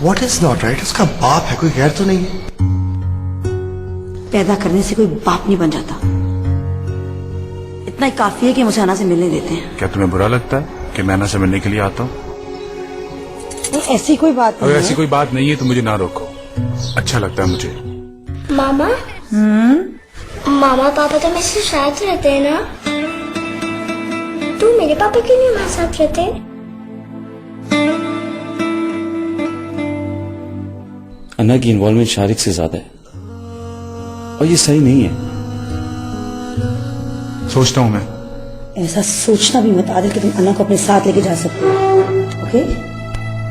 What is not right? उसका बाप है, कोई गैर तो नहीं है? पैदा करने से कोई बाप नहीं बन जाता। इतना ही काफी है कि मुझे अना से मिलने देते हैं। क्या तुम्हें बुरा लगता है कि मैं अना से मिलने के लिए आता हूँ? नहीं, ऐसी कोई बात नहीं अगर है। ऐसी कोई बात नहीं है तो मुझे ना रोको, अच्छा लगता है मुझे। मामा मामा पापा तो मेरे से साथ रहते हैं ना? तू मेरे पापा क्यों नहीं हमारे साथ रहते? अन्ना की इन्वॉल्वमेंट शारिक से ज्यादा है और ये सही नहीं है। सोचता हूँ मैं। ऐसा सोचना भी मत आदिल कि तुम अन्ना को अपने साथ लेके जा सकते हो। ओके?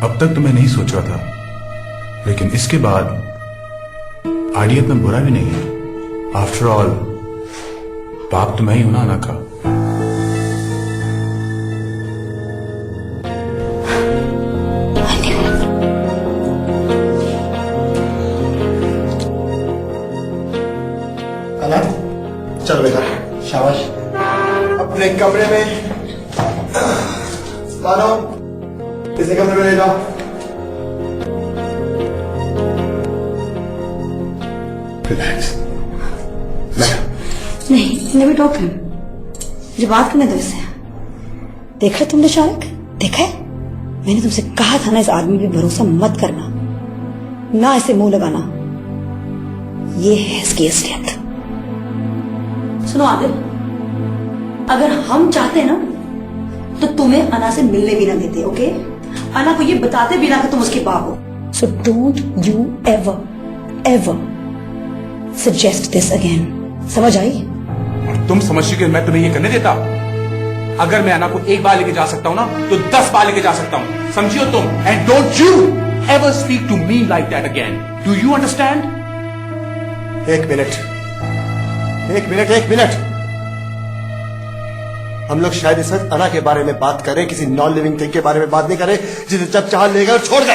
अब तक तो मैं नहीं सोच रहा था, लेकिन इसके बाद आइडिया इतना बुरा भी नहीं है। आफ्टर ऑल बाप तो मैं ही हूं ना अना का। अना, चलो बेटा, शाबाश। अपने कमरे में मानो, इसे कमरे में ले जाओ। रिलैक्स। नहीं, नेवर टॉक हिम। मुझे बात करने दो इससे। देखा तुमने शारिक? देखा है? मैंने तुमसे कहा था ना, इस आदमी पे भरोसा मत करना, ना इसे मुंह लगाना। ये है इसकी असलियत। सुनो आदिल, अगर हम चाहते ना तो तुम्हें अना से मिलने भी ना देते। ओके? अना को ये बताते भी ना कि तुम उसके बाप हो। So don't you ever suggest this again. समझ आई? और तुम समझती कि मैं तुम्हें ये करने देता? अगर मैं अना को एक बार लेके जा सकता हूं ना तो 10 बार लेके जा सकता हूं, समझियो तुम। And don't you ever speak to me like that again. Do you understand? एक मिनट। हम लोग शायद इस वक्त अना के बारे में बात करें, किसी नॉन लिविंग थिंग के बारे में बात नहीं करें जिसे जब चाह लेगा और छोड़ दे।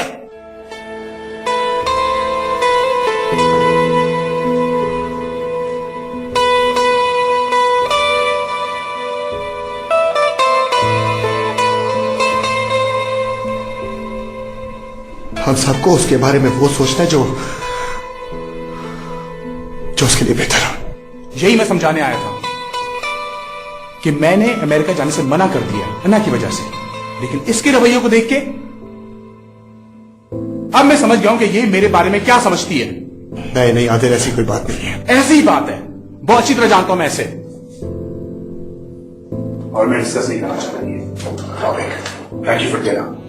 हम सबको उसके बारे में वो सोचना है जो उसके लिए बेहतर हो। यही मैं समझाने आया था कि मैंने अमेरिका जाने से मना कर दिया अन्ना की वजह से, लेकिन इसके रवैये को देख के अब मैं समझ गया हूं कि ये मेरे बारे में क्या समझती है। नहीं आदिल, ऐसी कोई बात नहीं है। ऐसी ही बात है, बहुत अच्छी तरह जानता हूं मैं ऐसे, और मैं डिस्कस नहीं करना चाहता ये topic. Thank you for dinner.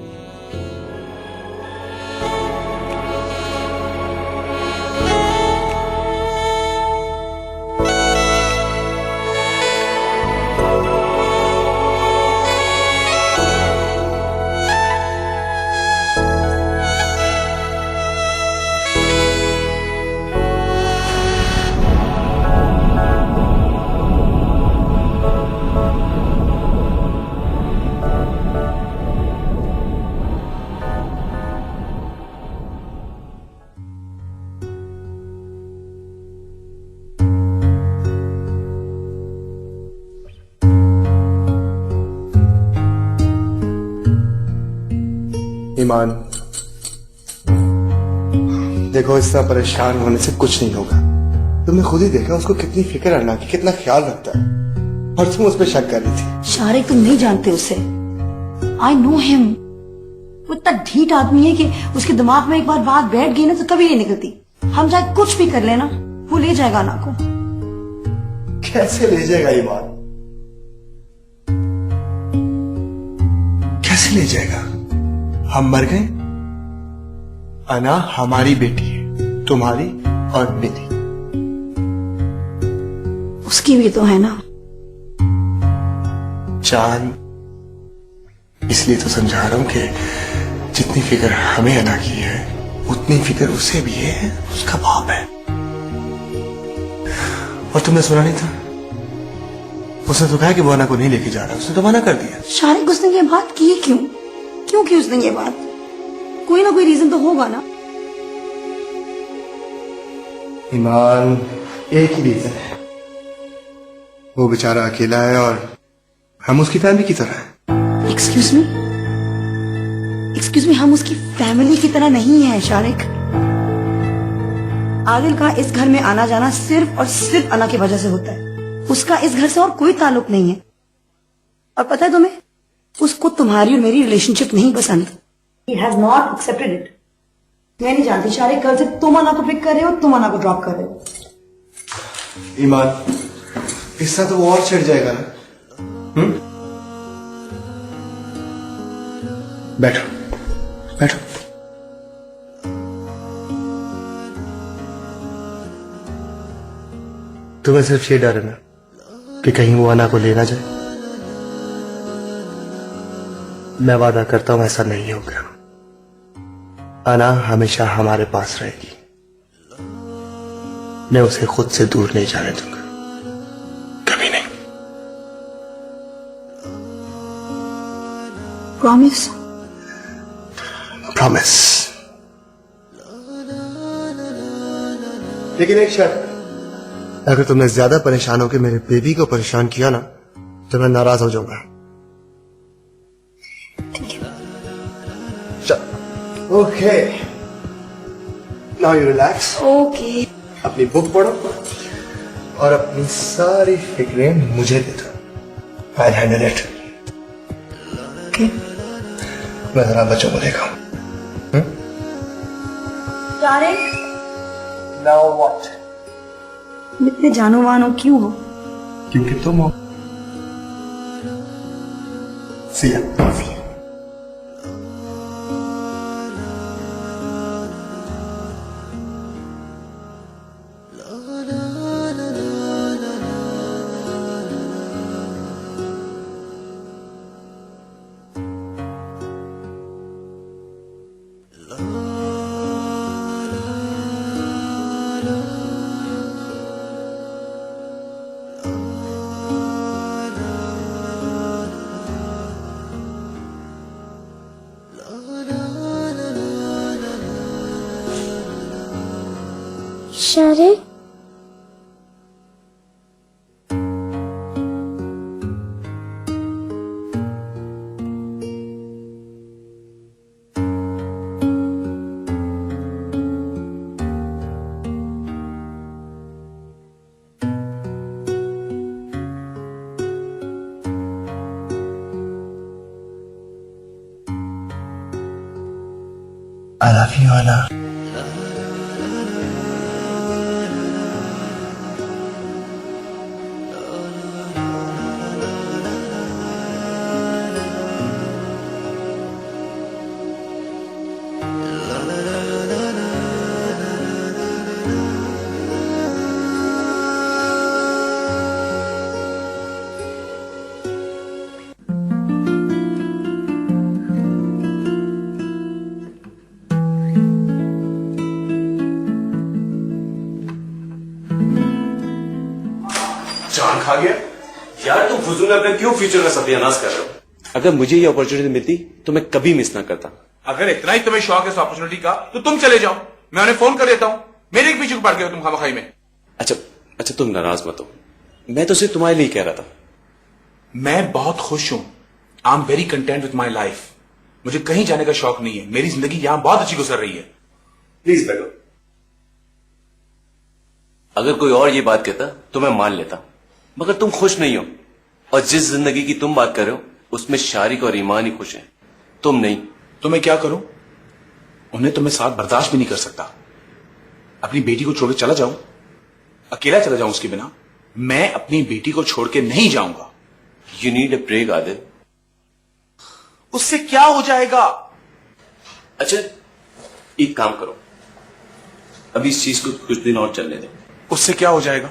Iman, देखो, इस तरह परेशान होने से कुछ नहीं होगा। तुमने खुद ही देखा उसको कितनी फिक्र अन्ना की, कितना ख्याल रखता है, और तुम उस पर शक कर रही थी। शारिक, तुम नहीं जानते उसे। I know him. वो इतना ढीठ आदमी है कि उसके दिमाग में एक बार बात बैठ गई ना तो कभी नहीं निकलती। हम चाहे कुछ भी कर लेना, वो ले जाएगा अना को। कैसे ले जाएगा ईमान? कैसे ले जाएगा? हम मर गए, अना हमारी बेटी है, तुम्हारी और मेरी। उसकी भी तो है ना जान। इसलिए तो समझा रहा हूं कि जितनी फिक्र हमें अना की है उतनी फिक्र उसे भी है, उसका बाप है। और तुमने सुना नहीं था? उसने तो कहा कि वो अना को नहीं लेके जा रहा, उसने तो मना कर दिया। शारिक, उसने ये बात की क्यों की उसने ये बात? कोई ना कोई रीजन तो होगा ना। ईमान, एक ही रीजन है, वो बेचारा अकेला है और हम उसकी फैमिली की तरह हैं। एक्सक्यूज मी, एक्सक्यूज मी, हम उसकी फैमिली की तरह नहीं है शारिक। आदिल का इस घर में आना जाना सिर्फ और सिर्फ अना की वजह से होता है। उसका इस घर से और कोई ताल्लुक नहीं है। और पता है तुम्हें, उसको तुम्हारी और मेरी रिलेशनशिप नहीं पसंद। He has not accepted it. मैं नहीं जानती शारिक, कल से तुम अना को पिक कर रहे हो, तुम अना को ड्रॉप कर रहे हो। ईमान, इससे तो वो और छिड़ जाएगा ना। बैठो बैठो। तुम्हें सिर्फ ये डर है ना कि कहीं वो अना को ले ना जाए। मैं वादा करता हूं ऐसा नहीं होगा। अना हमेशा हमारे पास रहेगी। मैं उसे खुद से दूर नहीं जाने दूंगा, कभी नहीं। प्रॉमिस? प्रॉमिस। लेकिन एक शर्त, अगर तुमने ज्यादा परेशान होकर मेरे बेबी को परेशान किया ना तो मैं नाराज हो जाऊंगा। Okay, now you relax. Okay. अपनी बुक पढ़ो और अपनी सारी फिक्रें मुझे दे दो। I handle it. ओके। मैं जरा बच्चों को देखा। Shariq, now what? इतने जानोवान हो क्यों हो? क्योंकि तुम हो। See ya. Shariq, I love you, Anna. जान खा गया। यार तुम फजूल अपने क्यों फ्यूचर का सत्यानाश कर रहे हो? अगर मुझे ये अपॉर्चुनिटी मिलती तो मैं कभी मिस ना करता। अगर इतना ही तुम्हें शौक है इस अपॉर्चुनिटी का तो तुम चले जाओ, मैं उन्हें फोन कर देता हूं। मेरे पीछे पड़ गए हो तुम खामखाई में। अच्छा अच्छा, तुम नाराज मत हो, मैं तो सिर्फ तुम्हारे लिए कह रहा था। मैं बहुत खुश हूं। I am very content with my life. मुझे कहीं जाने का शौक नहीं है। मेरी जिंदगी यहां बहुत अच्छी गुजर रही है। प्लीज बैठो। अगर कोई और ये बात कहता तो मैं मान लेता, मगर तुम खुश नहीं हो। और जिस जिंदगी की तुम बात कर रहे हो उसमें शारिक और ईमान ही खुश हैं, तुम नहीं। तो मैं क्या करूं? उन्हें तो मैं साथ बर्दाश्त भी नहीं कर सकता। अपनी बेटी को छोड़ के चला जाऊं, अकेला चला जाऊं उसके बिना? मैं अपनी बेटी को छोड़ के नहीं जाऊंगा। You need a break Adil. उससे क्या हो जाएगा? अच्छा एक काम करो, अभी इस चीज को कुछ दिन और चलने दो। उससे क्या हो जाएगा?